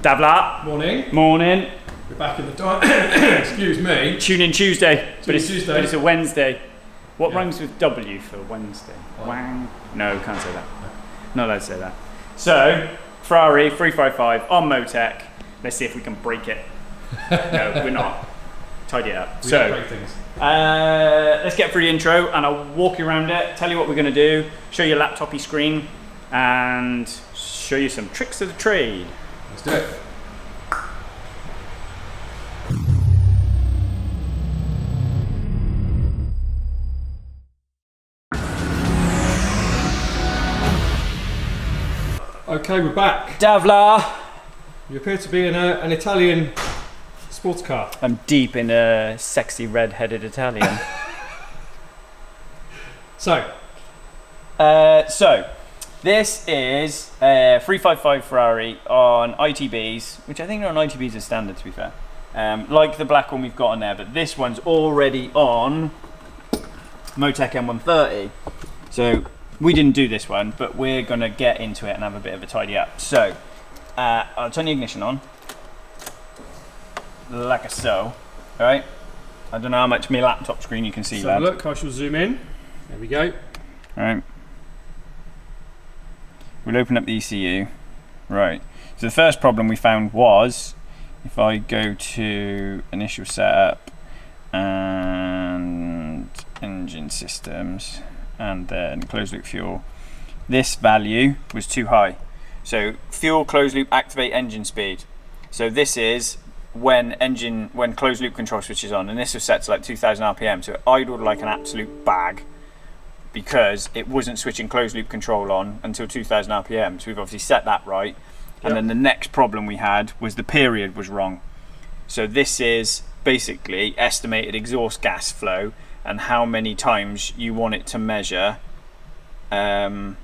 Davla. Morning. Morning. We're back in the time. Excuse me. Tune in Tuesday. But Tuesday. it's a Wednesday. What rhymes with W for Wednesday? Wang. No, can't say that. Not allowed to say that. So, Ferrari 355 on MoTeC. Let's see if we can break it. No, we're not. Tidy it up. We don't break things. Let's get through the intro and I'll walk you around it, tell you what we're going to do, show you a laptopy screen, and show you some tricks of the trade. Let's do it. Okay, we're back. Davla. You appear to be in an Italian sports car. I'm deep in a sexy red-headed Italian. So this is a 355 Ferrari on ITBs, which I think are on ITBs as standard, to be fair. Like the black one we've got on there, but this one's already on MoTeC M130. So we didn't do this one, but we're gonna get into it and have a bit of a tidy up. So I'll turn the ignition on, like so. All right. I don't know how much my laptop screen you can see, lad. Look, I shall zoom in. There we go. All right. We'll open up the ECU. Right. So the first problem we found was, if I go to initial setup and engine systems and then closed loop fuel, this value was too high. So fuel, closed loop, activate engine speed. So this is when closed loop control switch is on, and this was set to like 2000 RPM, so it idled like an absolute bag because it wasn't switching closed loop control on until 2000 RPM. So we've obviously set that right. And then the next problem we had was the period was wrong. So this is basically estimated exhaust gas flow and how many times you want it to measure or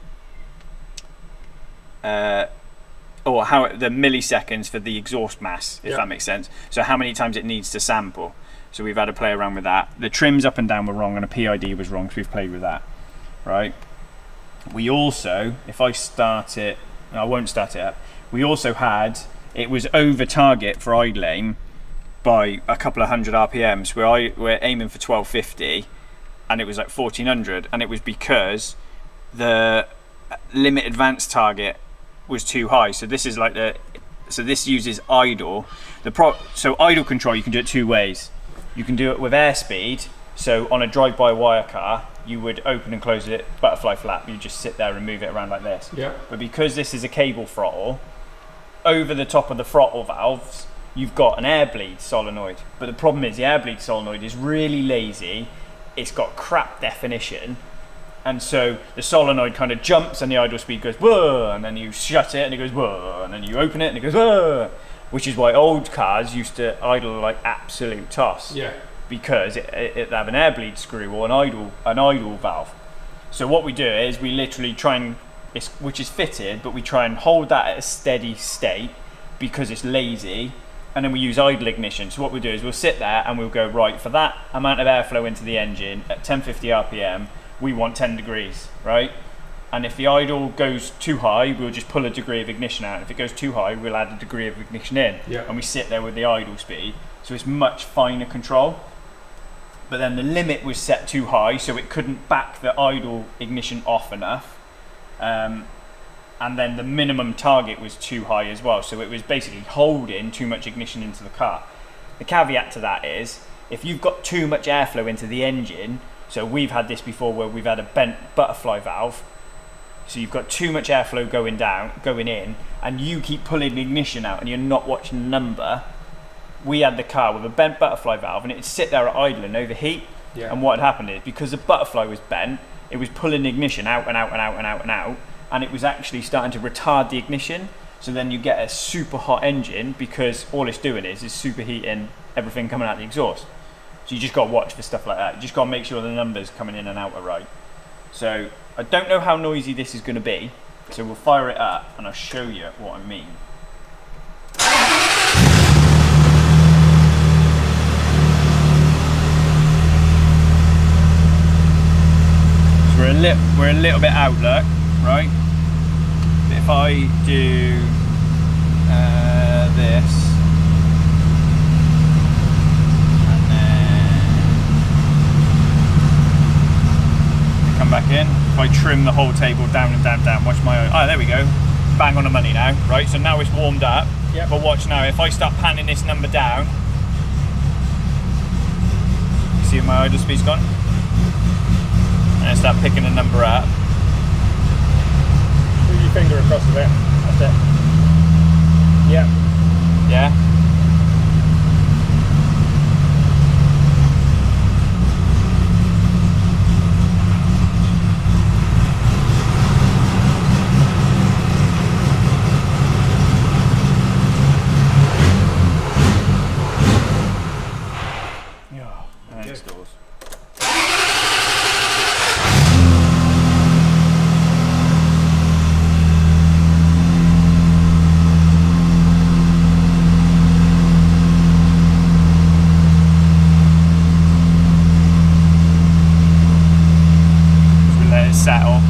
how the milliseconds for the exhaust mass, if that makes sense. So how many times it needs to sample. So we've had to play around with that. The trims up and down were wrong and a PID was wrong, so we've played with that, right? We also, if I start it, I won't start it up, we also had, it was over target for idle aim by a couple of hundred RPMs, we're aiming for 1250 and it was like 1400, and it was because the limit advance target was too high. So this is like this uses idle. So idle control, you can do it two ways. You can do it with airspeed. So on a drive-by-wire car, you would open and close it, butterfly flap, you just sit there and move it around like this. Yeah. But because this is a cable throttle, over the top of the throttle valves, you've got an air bleed solenoid. But the problem is the air bleed solenoid is really lazy. It's got crap definition. And so the solenoid kind of jumps and the idle speed goes whoa, and then you shut it and it goes whoa, and then you open it and it goes whoa, which is why old cars used to idle like absolute toss. Yeah. Because it have an air bleed screw or an idle valve. So what we do is we literally try and, which is fitted, but we try and hold that at a steady state because it's lazy, and then we use idle ignition. So what we do is we'll sit there and we'll go, right, for that amount of airflow into the engine at 1050 RPM, we want 10 degrees, right? And if the idle goes too high, we'll just pull a degree of ignition out. If it goes too high, we'll add a degree of ignition in. Yeah. And we sit there with the idle speed. So it's much finer control. But then the limit was set too high, so it couldn't back the idle ignition off enough. And then the minimum target was too high as well. So it was basically holding too much ignition into the car. The caveat to that is, if you've got too much airflow into the engine, so we've had this before where we've had a bent butterfly valve, so you've got too much airflow going in, and you keep pulling the ignition out and you're not watching the number. We had the car with a bent butterfly valve and it'd sit there at idle and overheat. Yeah. And what had happened is, because the butterfly was bent, it was pulling the ignition out and out and out and out and out, and it was actually starting to retard the ignition. So then you get a super hot engine because all it's doing is superheating everything coming out the exhaust. So you just got to watch for stuff like that. You just got to make sure the numbers coming in and out are right. So I don't know how noisy this is going to be, so we'll fire it up and I'll show you what I mean. So we're a little bit out, look, right? But if I do if I trim the whole table down and down, down, watch my, oh, there we go. Bang on the money now, right? So now it's warmed up. Yep. But watch now, if I start panning this number down, see where my idle speed's gone? And I start picking the number up. Move your finger across a bit. That's it. Yep. Yeah. Settle.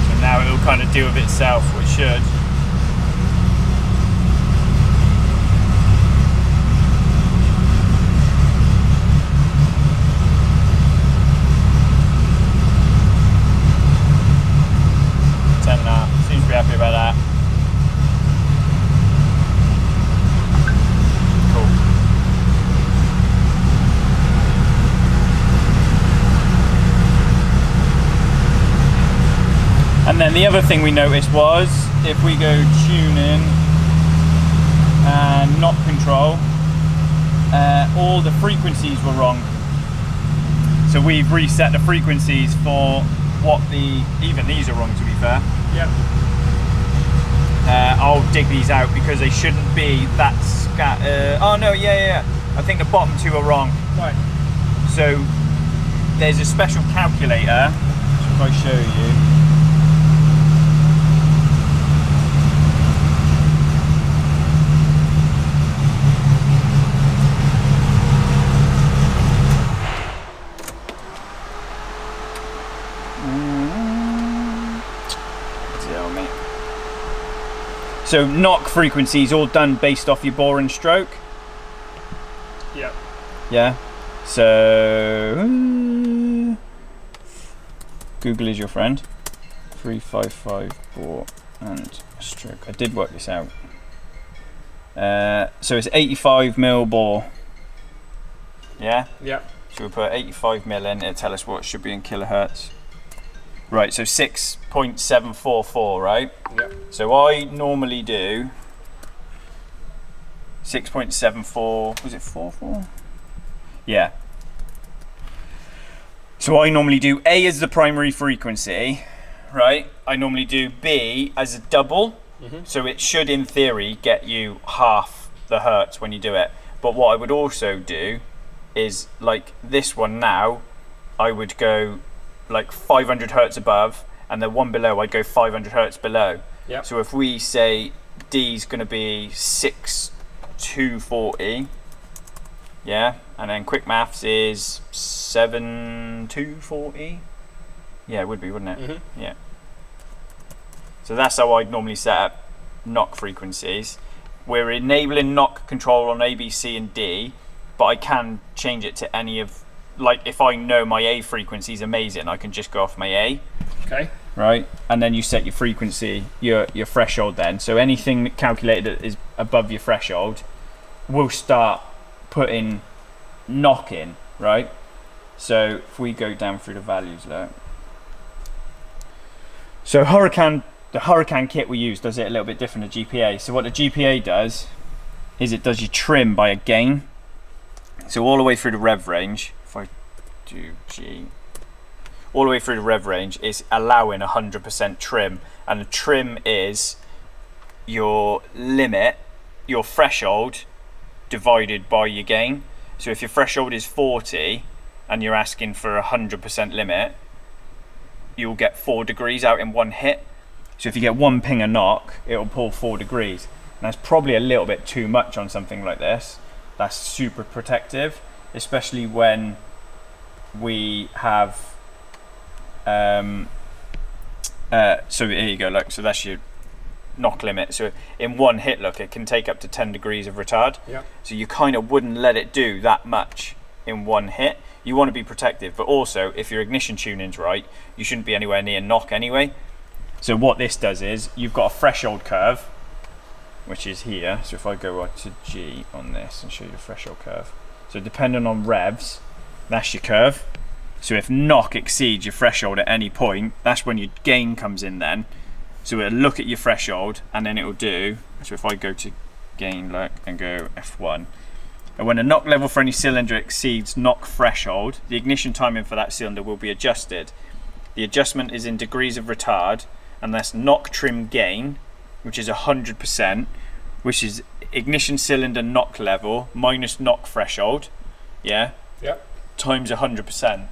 So now it'll kind of deal with itself, which should. Seems to be happy about that. Cool. And then the other thing we noticed was, if we go tuning and knock control, all the frequencies were wrong. So we've reset the frequencies for what even these are wrong, to be fair. Yep. I'll dig these out because they shouldn't be that oh no, yeah. I think the bottom two are wrong. Right. So there's a special calculator. If I show you. So knock frequencies all done based off your bore and stroke. Yep. Yeah. So Google is your friend. 355 bore and stroke. I did work this out. So it's 85mm bore. Yeah. Yep. So we put 85mm in. It'll tell us what it should be in kilohertz. Right, so 6.744, right? Yep. So I normally do 6.74, was it 44? Yeah. So I normally do A as the primary frequency, right? I normally do B as a double, so it should in theory get you half the hertz when you do it. But what I would also do is, like this one now, I would go like 500 hertz above, and the one below I'd go 500 hertz below. Yep. So if we say D's going to be 6,240, yeah, and then quick maths is 7,240. Yeah, it would be, wouldn't it? Yeah. So that's how I'd normally set up knock frequencies. We're enabling knock control on A, B, C, and D, but I can change it to any of. Like if I know my A frequency is amazing, I can just go off my A. Okay. Right, and then you set your frequency, your threshold then. So anything that calculated that is above your threshold will start putting knock in, right? So if we go down through the values, look. So the Hurricane kit we use does it a little bit different to GPA. So what the GPA does is it does your trim by a gain. So all the way through the rev range, if I do G, all the way through the rev range is allowing 100% trim, and the trim is your limit, your threshold divided by your gain. So if your threshold is 40 and you're asking for 100% limit, you'll get 4 degrees out in one hit. So if you get one ping a knock, it'll pull 4 degrees. And that's probably a little bit too much on something like this. That's super protective, especially when we have so here you go, look, so that's your knock limit. So in one hit, look, it can take up to 10 degrees of retard. Yeah. So you kind of wouldn't let it do that much in one hit. You want to be protective, but also if your ignition tuning's right, you shouldn't be anywhere near knock anyway. So what this does is you've got a threshold curve, which is here. So if I go right to G on this and show you the threshold curve. So depending on revs, that's your curve. So if knock exceeds your threshold at any point, that's when your gain comes in then. So it'll look at your threshold and then it'll do, so if I go to gain, look, and go F1, and when a knock level for any cylinder exceeds knock threshold, the ignition timing for that cylinder will be adjusted. The adjustment is in degrees of retard, and that's knock trim gain, which is 100%, which is ignition cylinder knock level minus knock threshold, yeah? Yep. Times 100%.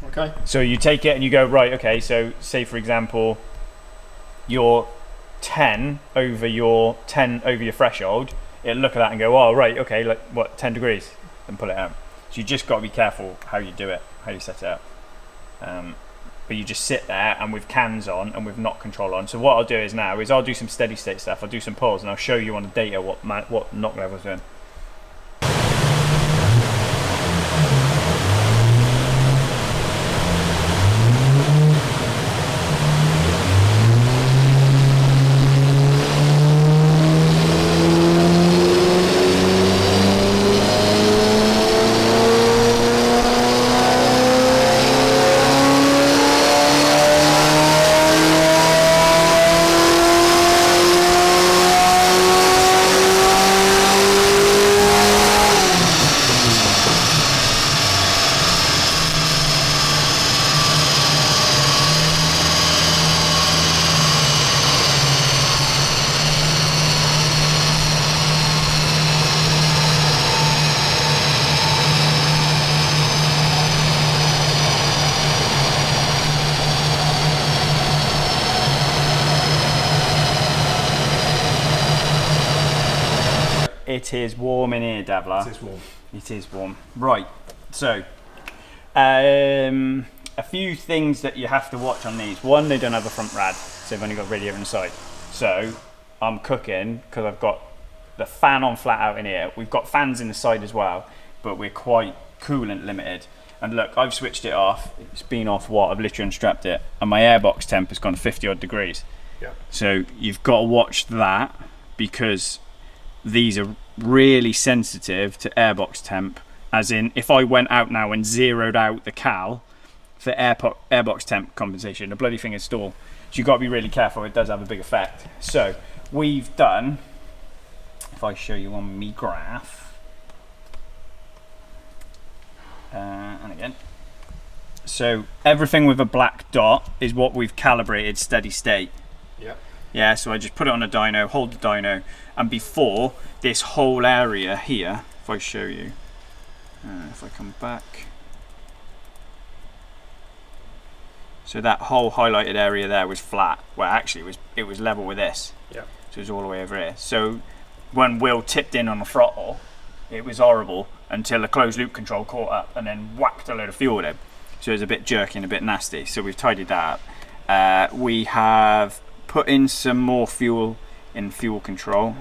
Okay. So you take it and you go, right, okay, so say for example, your 10 over your threshold, it'll look at that and go, oh, right, okay, like what, 10 degrees, and pull it out. So you just got to be careful how you do it, how you set it up. But you just sit there and with cans on and with knock control on. So what I'll do is now is I'll do some steady state stuff, I'll do some pulls, and I'll show you on the data what knock level's doing. It is warm in here, Davla. It is warm. It is warm. Right, so a few things that you have to watch on these. One, they don't have a front rad, so they've only got radiator inside. So I'm cooking because I've got the fan on flat out in here. We've got fans in the side as well, but we're quite coolant limited. And look, I've switched it off. It's been off what? I've literally unstrapped it, and my airbox temp has gone 50 odd degrees. Yeah. So you've got to watch that because these are really sensitive to airbox temp, as in if I went out now and zeroed out the cal for airbox temp compensation, the bloody thing is stall. So you've got to be really careful, it does have a big effect. So we've done, if I show you on me graph, and again, so everything with a black dot is what we've calibrated steady state. Yep. Yeah, so I just put it on a dyno, hold the dyno, and before this whole area here, if I show you, if I come back, so that whole highlighted area there was flat, well actually it was level with this. Yeah. So it was all the way over here. So when Will tipped in on the throttle, it was horrible until the closed loop control caught up and then whacked a load of fuel at him. So it was a bit jerky and a bit nasty. So we've tidied that up. We have put in some more fuel in fuel control.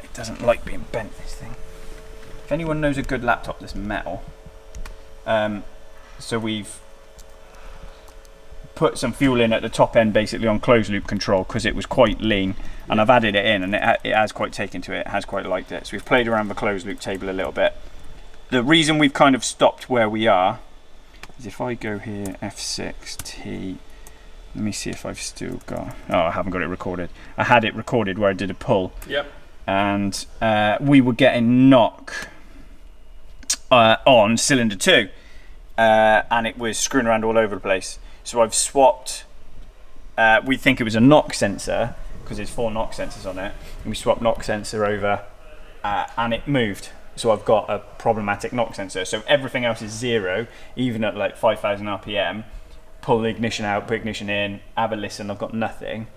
It doesn't like being bent, this thing. If anyone knows a good laptop that's metal, so we've put some fuel in at the top end basically on closed loop control because it was quite lean, and I've added it in and it has quite taken to it, has quite liked it. So we've played around the closed loop table a little bit. The reason we've kind of stopped where we are is if I go here, F6T, let me see if I've still got, oh, I haven't got it recorded. I had it recorded where I did a pull. Yep. And we were getting knock on cylinder 2 and it was screwing around all over the place. So I've swapped, we think it was a knock sensor because there's 4 knock sensors on it, and we swapped knock sensor over and it moved. So I've got a problematic knock sensor. So everything else is 0, even at like 5,000 RPM. Pull the ignition out, put ignition in, have a listen, I've got nothing.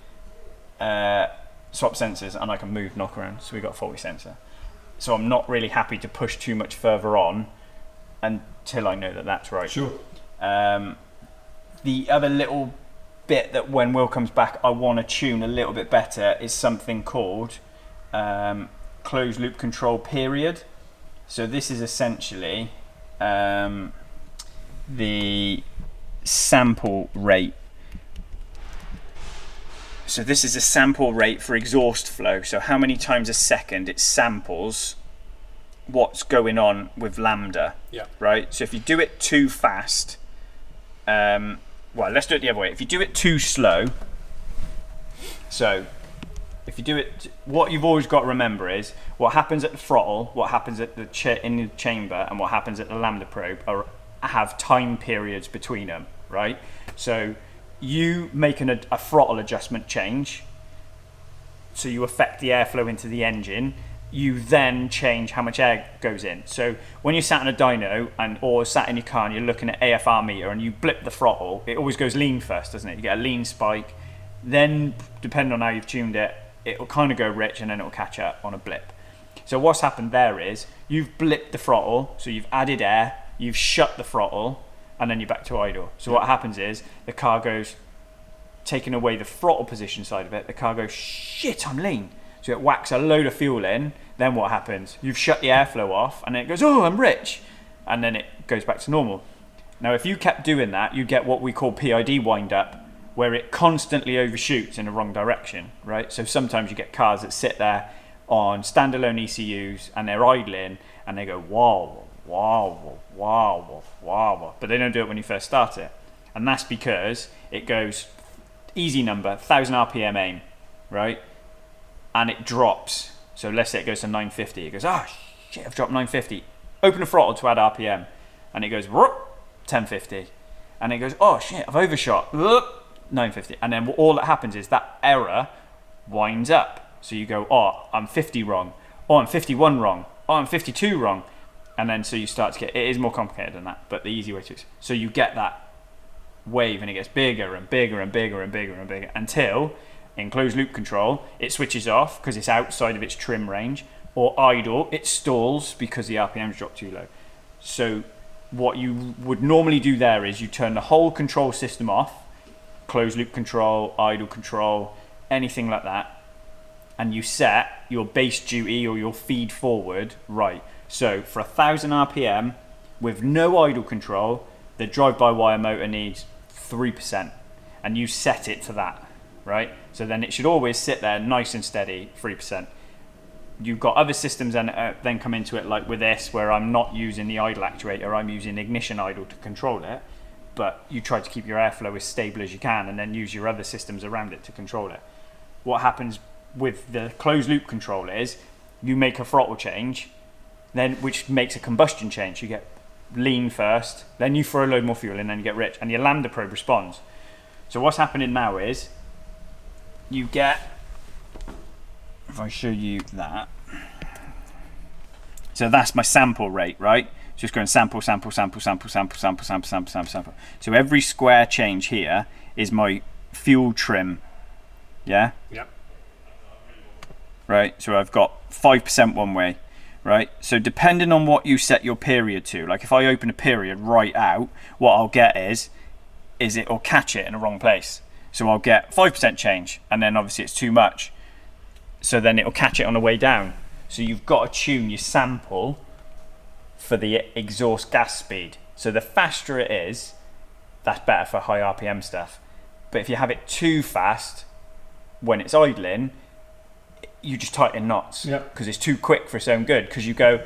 Swap sensors and I can move knock around, so we've got a faulty sensor. So I'm not really happy to push too much further on and till I know that that's right. Sure. The other little bit that when Will comes back I want to tune a little bit better is something called closed loop control period. So this is essentially the sample rate. So this is a sample rate for exhaust flow. So how many times a second it samples what's going on with lambda. Yeah. Right? So if you do it too fast, well, let's do it the other way. If you do it too slow, so if you do it, what you've always got to remember is what happens at the throttle, what happens at the in the chamber, and what happens at the lambda probe have time periods between them, right? So you make a throttle adjustment change, so you affect the airflow into the engine. You then change how much air goes in. So when you're sat in a dyno or sat in your car and you're looking at AFR meter and you blip the throttle, it always goes lean first, doesn't it? You get a lean spike. Then, depending on how you've tuned it, it'll kind of go rich and then it'll catch up on a blip. So what's happened there is you've blipped the throttle, so you've added air, you've shut the throttle, and then you're back to idle. So what happens is the car goes, taking away the throttle position side of it, the car goes, shit, I'm lean. So it whacks a load of fuel in. Then what happens? You've shut the airflow off, and then it goes, oh, I'm rich. And then it goes back to normal. Now, if you kept doing that, you get what we call PID wind up, where it constantly overshoots in the wrong direction, right? So sometimes you get cars that sit there on standalone ECUs, and they're idling, and they go, wow, wow, wow, wow, wow. But they don't do it when you first start it. And that's because it goes, easy number, 1,000 RPM aim, right? And it drops. So let's say it goes to 950. It goes, ah, shit, I've dropped 950. Open the throttle to add RPM. And it goes, 1050. And it goes, oh, shit, I've overshot. 950. And then all that happens is that error winds up. So you go, oh, I'm 50 wrong. Oh, I'm 51 wrong. Oh, I'm 52 wrong. And then so you start to get, it is more complicated than that, but the easy way to, so you get that wave and it gets bigger and bigger and bigger and bigger and bigger until in closed loop control, it switches off because it's outside of its trim range, or idle, it stalls because the RPMs drop too low. So what you would normally do there is you turn the whole control system off, closed loop control, idle control, anything like that, and you set your base duty or your feed forward right. So for 1,000 RPM with no idle control, the drive-by-wire motor needs 3%, and you set it to that. Right, so then it should always sit there nice and steady, 3%. You've got other systems then come into it, like with this, where I'm not using the idle actuator, I'm using ignition idle to control it, but you try to keep your airflow as stable as you can and then use your other systems around it to control it. What happens with the closed loop control is you make a throttle change, then which makes a combustion change. You get lean first, then you throw a load more fuel in, then you get rich, and your lambda probe responds. So what's happening now is you get, if I show you that, so that's my sample rate, right? Just going sample, sample, sample, sample, sample, sample, sample, sample, sample, sample. So every square change here is my fuel trim, yeah? Yep. Right, so I've got 5% one way, right? So depending on what you set your period to, like if I open a period right out, what I'll get is it'll catch it in the wrong place. So I'll get 5% change, and then obviously it's too much. So then it'll catch it on the way down. So you've got to tune your sample for the exhaust gas speed. So the faster it is, that's better for high RPM stuff. But if you have it too fast, when it's idling, you just tighten knots because it's too quick for its own good. Because you go,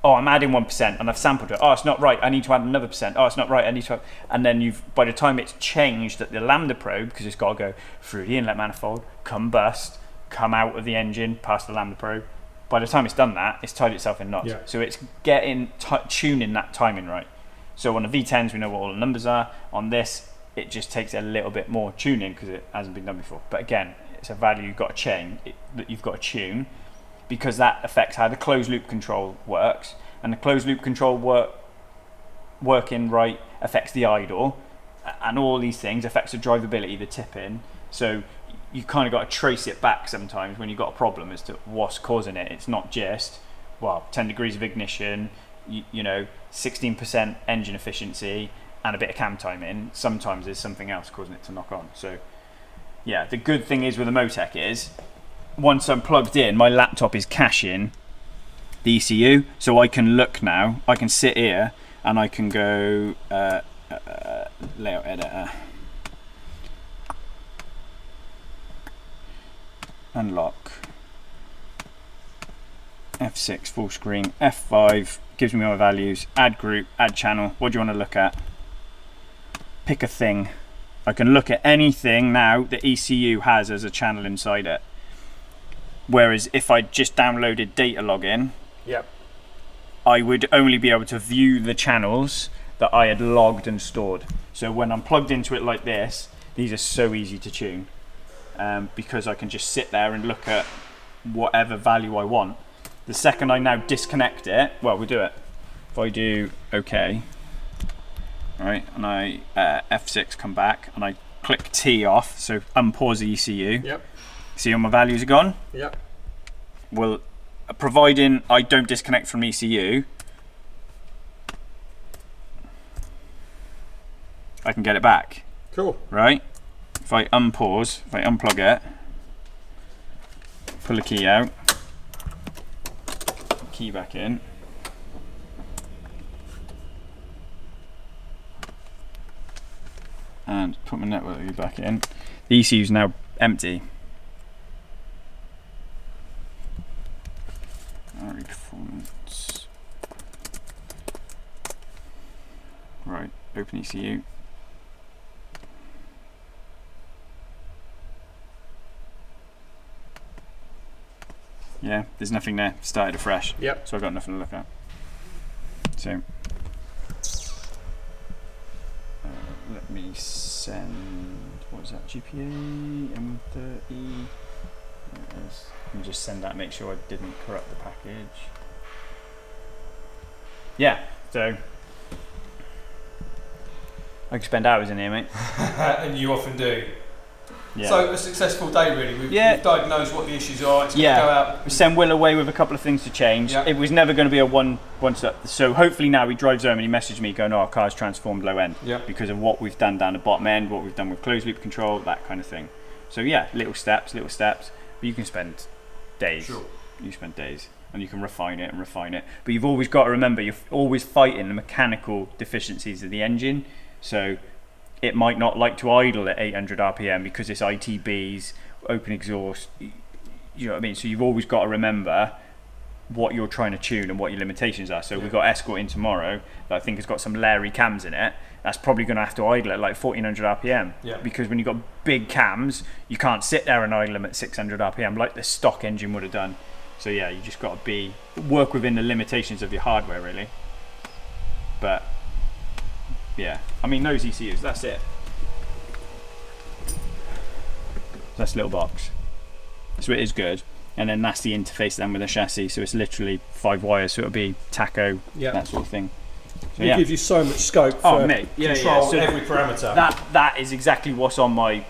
oh, I'm adding 1% and I've sampled it. Oh, it's not right. I need to add another percent. Oh, it's not right. I need to. And then by the time it's changed at the lambda probe, because it's got to go through the inlet manifold, combust, come out of the engine, past the lambda probe. By the time it's done that, it's tied itself in knots. Yeah. So it's getting tuning that timing right. So on the V10s, we know what all the numbers are. On this, it just takes a little bit more tuning because it hasn't been done before. But again, it's a value you've got to that you've got to tune, because that affects how the closed loop control works, and the closed loop control working right affects the idle, and all these things affects the drivability, the tipping. So you kind of got to trace it back sometimes when you've got a problem as to what's causing it. It's not just 10 degrees of ignition, you know, 16% engine efficiency and a bit of cam timing, sometimes there's something else causing it to knock on. So yeah, the good thing is with the MoTeC is, once I'm plugged in, my laptop is caching the ECU, so I can look now, I can sit here and I can go layout editor, unlock, F6 full screen, F5 gives me my values, add group, add channel, what do you want to look at? Pick a thing. I can look at anything now that ECU has as a channel inside it. Whereas if I just downloaded data login, yep, I would only be able to view the channels that I had logged and stored. So when I'm plugged into it like this, these are so easy to tune, because I can just sit there and look at whatever value I want. The second I now disconnect it, well, we'll do it. If I do OK, right, and I F6 come back and I click T off, so unpause the ECU. Yep. See all my values are gone? Yep. Well, providing I don't disconnect from ECU, I can get it back. Cool. Right? If I unpause, if I unplug it, pull the key out, key back in, and put my network view back in, the ECU is now empty. Performance. Right, open ECU. Yeah, there's nothing there. Started afresh. Yep. So I've got nothing to look at. So let me send. What is that? GPA M30. There it is. Let me just send that. Make sure I didn't corrupt the package. Yeah. So I can spend hours in here, mate. And you often do. Yeah. So a successful day, really. We've diagnosed what the issues are. It's going to go out. We send Will away with a couple of things to change. Yep. It was never going to be a one step. So hopefully now he drives home and he messaged me going, "Oh, our car's transformed low end," because of what we've done down the bottom end, what we've done with closed loop control, that kind of thing. So yeah, little steps. But you can spend days. Sure. You spend days. And you can refine it. But you've always got to remember, you're always fighting the mechanical deficiencies of the engine. So it might not like to idle at 800 RPM because it's ITBs, open exhaust, you know what I mean? So you've always got to remember what you're trying to tune and what your limitations are. So we've got Escort in tomorrow that I think has got some Larry cams in it. That's probably going to have to idle at like 1400 RPM. Yeah. Because when you've got big cams, you can't sit there and idle them at 600 RPM like the stock engine would have done. So yeah, you just got to work within the limitations of your hardware, really. But yeah, I mean those ECUs, that's it. That's a little box. So it is good. And then that's the interface then with the chassis. So it's literally 5 wires, so it'll be tacho, that sort of thing. So it gives you so much scope for control so every parameter. That is exactly what's on my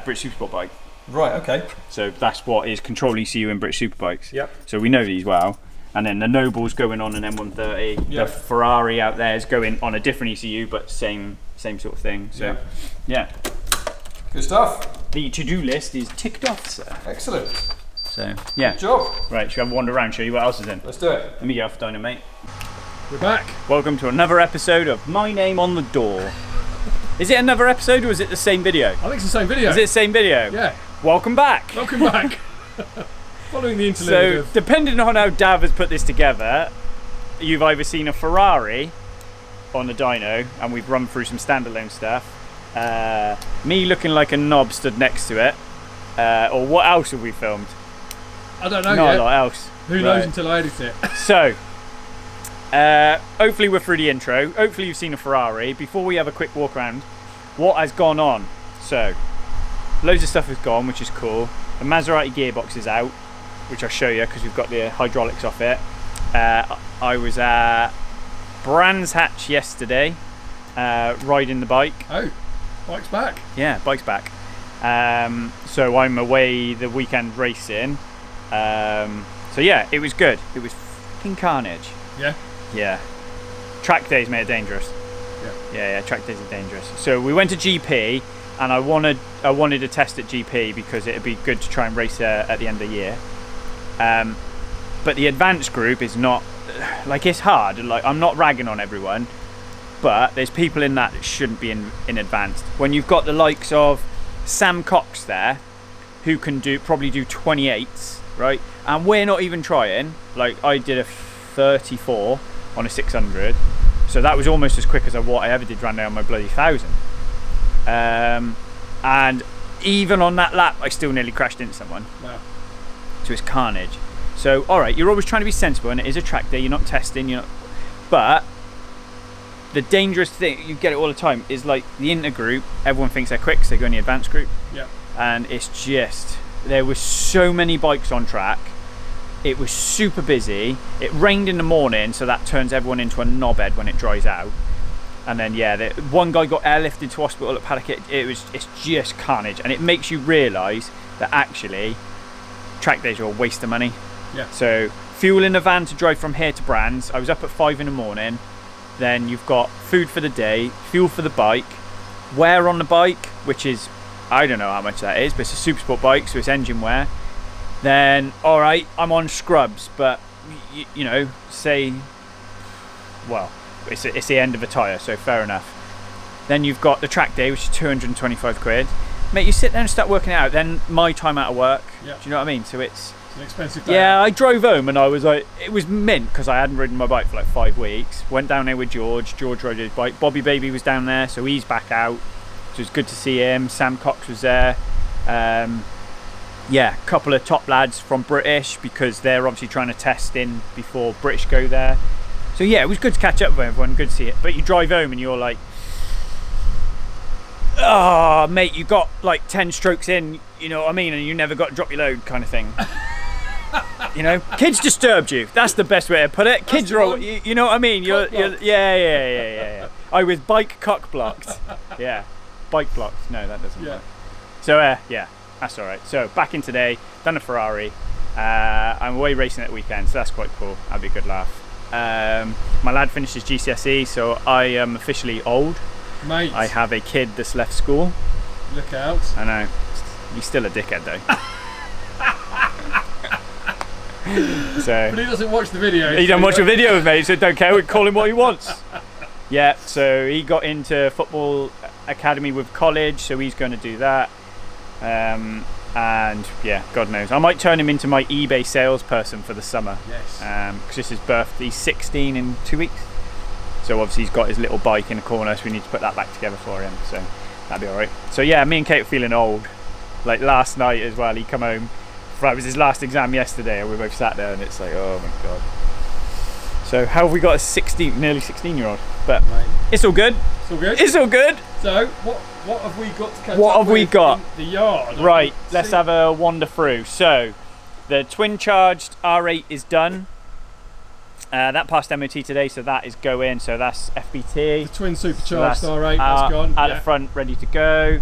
British Supersport bike. Right, okay. So that's what is control ECU in British Superbikes. Yep. So we know these well. And then the Noble's going on an M130. Yep. The Ferrari out there is going on a different ECU, but same sort of thing. So yeah. Good stuff. The to-do list is ticked off, sir. Excellent. So yeah. Good job. Right, should we have a wander around, show you what else is in? Let's do it. Let me get off Dyno, mate. We're back. Welcome to another episode of My Name on the Door. Is it another episode or is it the same video? I think it's the same video. Is it the same video? Yeah. Welcome back. Welcome back. Following the So, interlude. depending on how Dav has put this together, you've either seen a Ferrari on the dyno, and we've run through some standalone stuff, me looking like a knob stood next to it, or what else have we filmed? I don't know Not yet. a lot else. Who knows until I edit it. So, hopefully we're through the intro. Hopefully you've seen a Ferrari. Before we have a quick walk around, what has gone on? So, loads of stuff has gone, which is cool. The Maserati gearbox is out, which I'll show you because we've got the hydraulics off it. I was at Brands Hatch yesterday, riding the bike. Oh, bike's back. Yeah, bike's back. So I'm away the weekend racing. So yeah, it was good. It was fucking carnage. Yeah. Yeah. track days made it dangerous. Yeah, track days are dangerous. So we went to GP, and I wanted to test at GP because it'd be good to try and race there at the end of the year. But the advanced group is not, like, it's hard. Like, I'm not ragging on everyone, but there's people in that shouldn't be in advanced. When you've got the likes of Sam Cox there, who can probably do 28s, right? And we're not even trying. Like, I did a 34 on a 600, so that was almost as quick as what I ever did run down my bloody 1000. And even on that lap, I still nearly crashed into someone. Wow. So it's carnage. So, all right, you're always trying to be sensible, and it is a track day. You're not testing, but the dangerous thing, you get it all the time, is like the intergroup. Everyone thinks they're quick, so they go in the advanced group. Yeah. And it's just, there were so many bikes on track. It was super busy. It rained in the morning, so that turns everyone into a knobhead when it dries out. And then, yeah, one guy got airlifted to hospital at Paddock. It's just carnage, and it makes you realise that actually track days are a waste of money. Yeah. So fuel in the van to drive from here to Brands. I was up at 5 in the morning. Then you've got food for the day, fuel for the bike, wear on the bike, which is, I don't know how much that is, but it's a super sport bike, so it's engine wear. Then, all right, I'm on scrubs, but say, well, it's the end of a tyre, so fair enough. Then you've got the track day, which is 225 quid. Mate, you sit there and start working it out. Then my time out of work. Yeah. Do you know what I mean? So it's an expensive day. Yeah, I drove home and I was like, it was mint because I hadn't ridden my bike for like 5 weeks. Went down there with George. George rode his bike. Bobby Baby was down there, so he's back out. So it was good to see him. Sam Cox was there. Yeah, a couple of top lads from British because they're obviously trying to test in before British go there. So yeah, it was good to catch up with everyone. Good to see it. But you drive home and you're like, oh, mate, you got like 10 strokes in, you know what I mean, and you never got to drop your load kind of thing. Kids disturbed you. That's the best way to put it. Kids are all, you know what I mean? You're yeah. I was bike cock blocked. Yeah, bike blocked. No, that doesn't work. So yeah, that's all right. So back in today, done a Ferrari. I'm away racing at weekend, so that's quite cool. That'd be a good laugh. My lad finished his GCSE, so I am officially old. Mate. I have a kid that's left school. Look out. I know. He's still a dickhead though. But he doesn't watch the video. He doesn't watch the videos, mate, so don't care. We call him what he wants. Yeah, so he got into football academy with college, so he's going to do that. And yeah, God knows. I might turn him into my eBay salesperson for the summer. Yes. Because it's his birthday. He's 16 in 2 weeks. So obviously he's got his little bike in the corner, so we need to put that back together for him. So that'd be all right. So yeah, me and Kate were feeling old. Like last night as well, he come home. It was his last exam yesterday, and we both sat there, and it's like, oh my god. So how have we got a nearly 16-year-old? But right. It's all good. It's all good. It's all good. So what have we got to catch What up have we with got? In the yard? Right, let's have a wander through. So the twin charged R8 is done. That passed MOT today, so that is going. So that's FBT. The twin supercharged R8 that's gone. At the front, ready to go.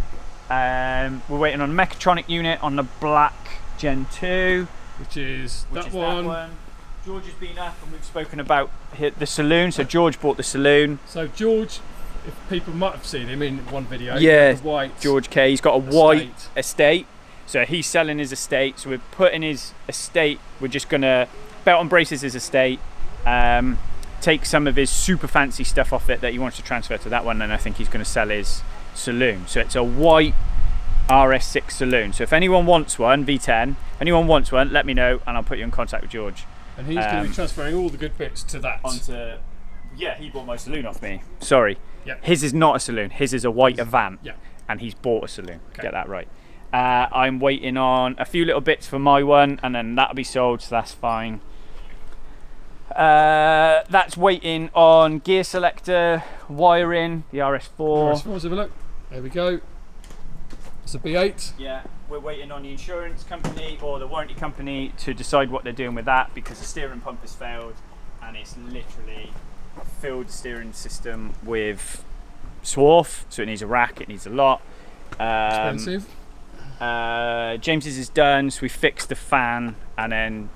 We're waiting on a mechatronic unit on the black Gen 2, which is that one. George has been up and we've spoken about the saloon. So George bought the saloon. So George, if people might have seen him in one video, yeah, white George K. He's got a white estate. So he's selling his estate. So we're putting his estate. We're just gonna belt and braces his estate. Take some of his super fancy stuff off it that he wants to transfer to that one, and I think he's going to sell his saloon. So it's a white RS6 saloon. So if anyone wants one, V10, anyone wants one, let me know and I'll put you in contact with George. And he's going to be transferring all the good bits to that. Yeah, he bought my saloon off me. Sorry. Yep. His is not a saloon. His is a white Avant. Yeah. And he's bought a saloon. Okay. Get that right. I'm waiting on a few little bits for my one, and then that'll be sold, so that's fine. That's waiting on gear selector, wiring, the RS4. Let's have a look. There we go. It's a B8. Yeah, we're waiting on the insurance company or the warranty company to decide what they're doing with that, because the steering pump has failed and it's literally filled the steering system with swarf, so it needs a rack, it needs a lot. Expensive. James's is done, so we fixed the fan, and then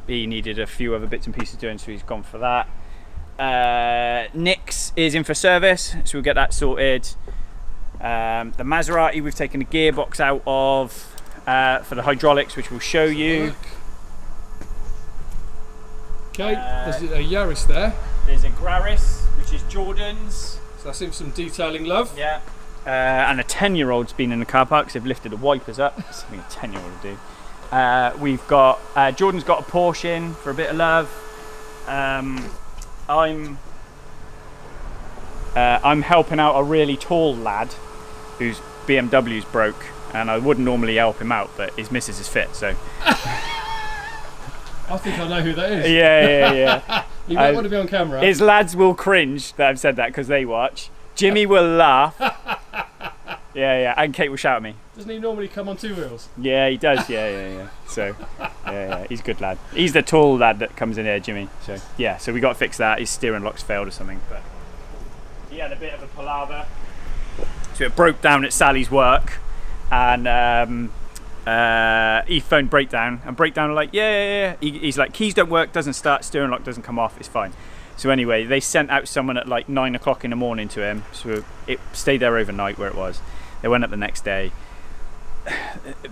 he needed a few other bits and pieces doing, so he's gone for that. Nick's is in for service, so we'll get that sorted. The Maserati we've taken the gearbox out of for the hydraulics, which we'll show you. Okay, there's a Yaris there. There's a Graris, which is Jordan's. So that's in some detailing love. Yeah. And a 10-year-old's been in the car park, so they've lifted the wipers up. Something a 10-year-old would do. We've got Jordan's got a Porsche in for a bit of love. I'm helping out a really tall lad whose BMW's broke, and I wouldn't normally help him out, but his missus is fit, so. I think I know who that is. Yeah. You might want to be on camera. His lads will cringe that I've said that because they watch. Jimmy will laugh. Yeah, and Kate will shout at me. Doesn't he normally come on 2 wheels? Yeah, he does. Yeah. So, yeah, he's a good lad. He's the tall lad that comes in here, Jimmy. So, yeah, so we got to fix that. His steering lock's failed or something, but he had a bit of a palaver. So it broke down at Sally's work, and he phoned breakdown, and breakdown were like, yeah. He's like, keys don't work, doesn't start, steering lock doesn't come off, it's fine. So anyway, they sent out someone at like 9 o'clock in the morning to him, so it stayed there overnight where it was. They went up the next day.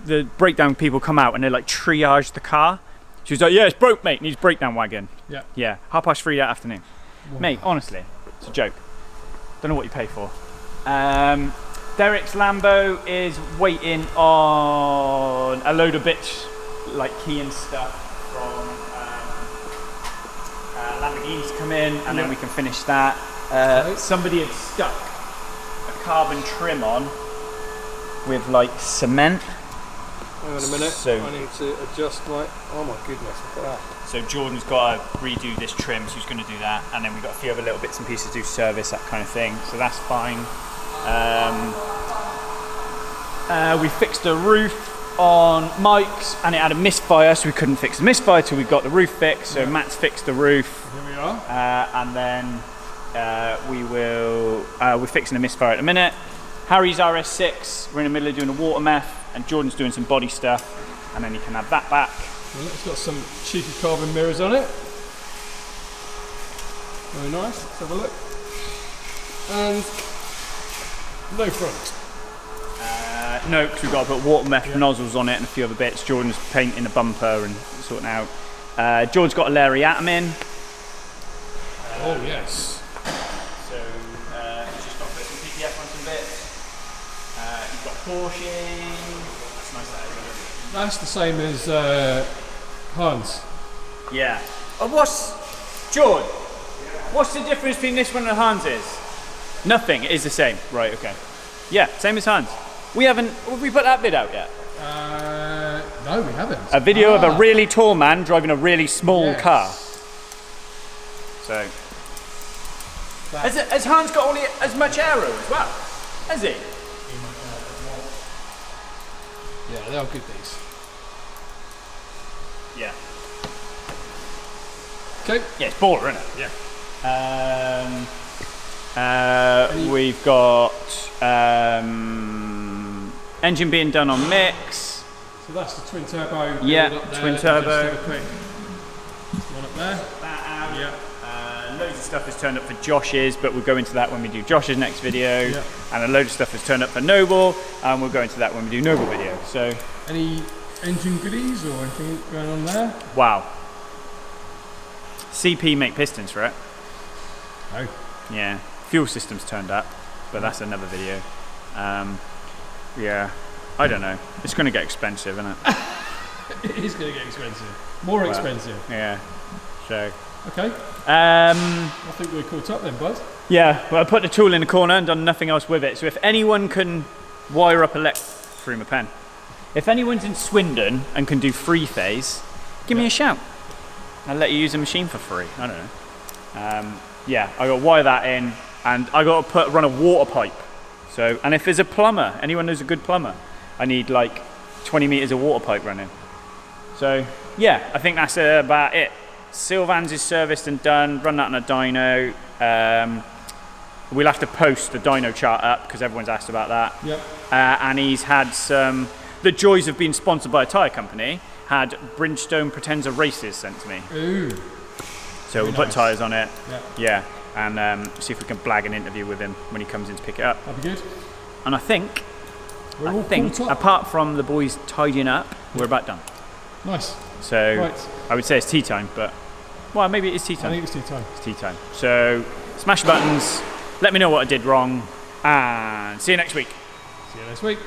The breakdown people come out and they like triage the car. She was like, yeah, it's broke, mate, needs a breakdown wagon. Yeah, 3:30 that afternoon. Whoa. Mate, honestly, it's a joke. Don't know what you pay for. Derek's Lambo is waiting on a load of bits, like key and stuff from Lamborghini to come in, and then we can finish that. Somebody had stuck a carbon trim on with like cement. Hang on a minute, so I need to adjust my, oh my goodness, look at that. So Jordan's got to redo this trim, so he's going to do that, and then we've got a few other little bits and pieces to do service, that kind of thing, so that's fine. We fixed the roof on Mike's and it had a misfire, so we couldn't fix the misfire till we got the roof fixed, so Matt's fixed the roof. Here we are. And then we're fixing the misfire at the minute. Harry's RS6, we're in the middle of doing a water meth, and Jordan's doing some body stuff, and then you can have that back. Well, it's got some cheeky carbon mirrors on it. Very nice, let's have a look. And no front. No, because we've got to put water meth nozzles on it and a few other bits. Jordan's painting the bumper and sorting out. Jordan's got a Larry Atom in. Oh yes. So he's just got to put some PPF on some bits. He's got Porsche. That's nice, that isn't it? That's the same as Hans. Yeah. George? What's the difference between this one and Hans's? Nothing. It is the same. Right. Okay. Yeah. Same as Hans. Have we put that bit out yet? No, we haven't. A video of a really tall man driving a really small car. So. Has Hans got as much aero as well? Has he? Yeah, they are good, these. Yeah. Okay. Yeah, it's baller, isn't it? Yeah. We've got engine being done on mix. So that's the twin turbo. Yeah, up there. twin turbo. Just do a quick one up there. That out. Yeah. Loads of stuff has turned up for Josh's, but we'll go into that when we do Josh's next video. Yeah. And a load of stuff has turned up for Noble, and we'll go into that when we do Noble video. So. Any engine goodies or anything going on there? Wow. CP make pistons for it. Oh. Yeah. Fuel systems turned up, but that's another video. Yeah. I don't know. It's going to get expensive, isn't it? It is going to get expensive. More expensive. Yeah. So. Okay. I think we're caught up then, bud. Yeah. Well, I put the tool in the corner and done nothing else with it. So if anyone can wire up through my pen. If anyone's in Swindon and can do 3-phase, give me a shout. I'll let you use a machine for free. I don't know. Yeah, I got to wire that in, and I got to run a water pipe. So, and if there's a plumber, anyone knows a good plumber, I need like 20 meters of water pipe running. So, yeah, I think that's about it. Sylvan's is serviced and done. Run that on a dyno. We'll have to post the dyno chart up because everyone's asked about that. Yep. And he's had the joys of being sponsored by a tyre company. Had Bridgestone Potenza races sent to me. Ooh. So So we'll Very put nice. tyres on it. Yeah. And see if we can blag an interview with him when he comes in to pick it up. That'd be good. And I think, We're all caught up. apart from the boys tidying up, we're about done. Nice. So Right. I would say it's tea time, but well, maybe it is tea I time. think it's tea time. It's tea time. So smash the buttons, let me know what I did wrong, and see you next week. See you next week.